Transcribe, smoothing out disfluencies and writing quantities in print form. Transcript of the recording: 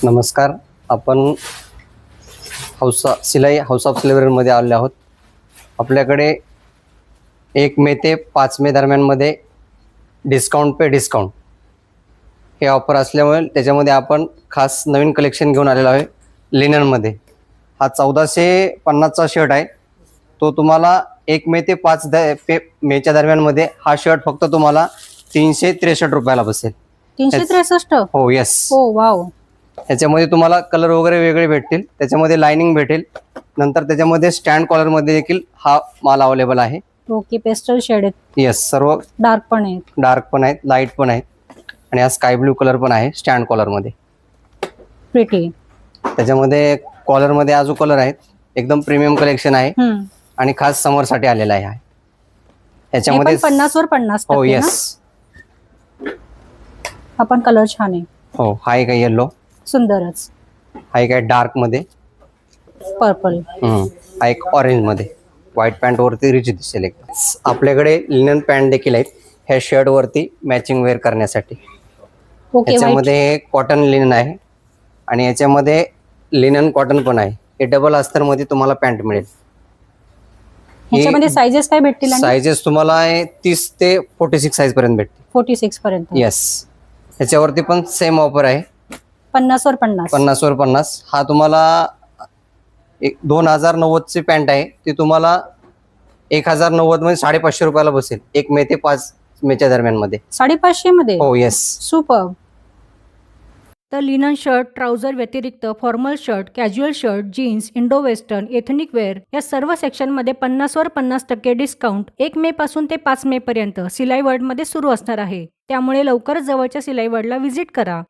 नमस्कार. आपण सिलाई हाऊस ऑफ सिलेवरमध्ये आले आहोत. आपल्याकडे 1 मे ते 5 मे दरम्यानमध्ये डिस्काउंट पे डिस्काउंट हे ऑफर असल्यामुळे त्याच्यामध्ये आपण खास नवीन कलेक्शन घेऊन आलेलो आहे. लिननमध्ये हा 1450चा शर्ट आहे. तो तुम्हाला 1 मे ते 5 मेच्या दरम्यानमध्ये हा शर्ट फक्त तुम्हाला 363 रुपयाला बसेल. 363. हो यस. हो वाव. याच्यामध्ये तुम्हाला कलर वगैरे वेगळे भेटतील. त्याच्यामध्ये लाइनिंग भेटेल. नंतर त्याच्यामध्ये स्टँड कॉलर मध्ये देखील हा माल अवेलेबल आहे. ओके, पेस्टल शेड आहेत. येस, सर्व डार्क पण आहेत. डार्क पण आहेत, लाईट पण आहेत आणि हा स्काय ब्लू कलर पण आहे स्टँड कॉलर मध्ये. प्रिटी. त्याच्यामध्ये कॉलर मध्ये आजू कलर आहेत. एकदम प्रीमियम कलेक्शन आहे आणि खास समर साठी आलेला आहे. याच्यामध्ये 50 वर 50. हो यस. आपण कलर छान आहे. हो, हा एक येलो सुंदरच. हा एक आहे डार्क मध्ये. पर्पल. हा एक ऑरेंज मध्ये. व्हाईट पॅन्ट वरती रिच दिसेल एकदम. आपल्याकडे लिनन पॅन्ट देखील आहेत ह्या शर्ट वरती मॅचिंग वेअर करण्यासाठी. ओके. याच्यामध्ये कॉटन लिनन आहे आणि याच्यामध्ये लिनन कॉटन पण आहे. हे डबल अस्तर मध्ये तुम्हाला पॅन्ट मिळेल. याच्यामध्ये साइजेस काय भेटतील? साइजेस तुम्हाला 30 ते 46 साइज पर्यंत भेटतील. 46 पर्यंत. येस. याच्यावरती पण सेम ऑफर आहे. 50 वर 50. 50 वर 50. हा तुम्हाला 2090 ची पॅन्ट आहे. ती तुम्हाला 1090 मध्ये 550 रुपयाला बसेल. 1 मे ते 5 मेच्या दरम्यान मध्ये. 550 मध्ये. हो येस. सुपर. तर लिनन शर्ट, ट्राउझर व्यतिरिक्त formal shirt, casual shirt, jeans, Indo western, ethnic wear या सर्व सेक्शनमध्ये 50 वर 50% डिस्काउंट 1 मे पासून ते 5 मे पर्यंत सिलाई वर्ल्ड मध्ये सुरू असणार आहे. त्यामुळे लवकरच जवळच्या सिलाई वर्ल्डला व्हिजिट करा.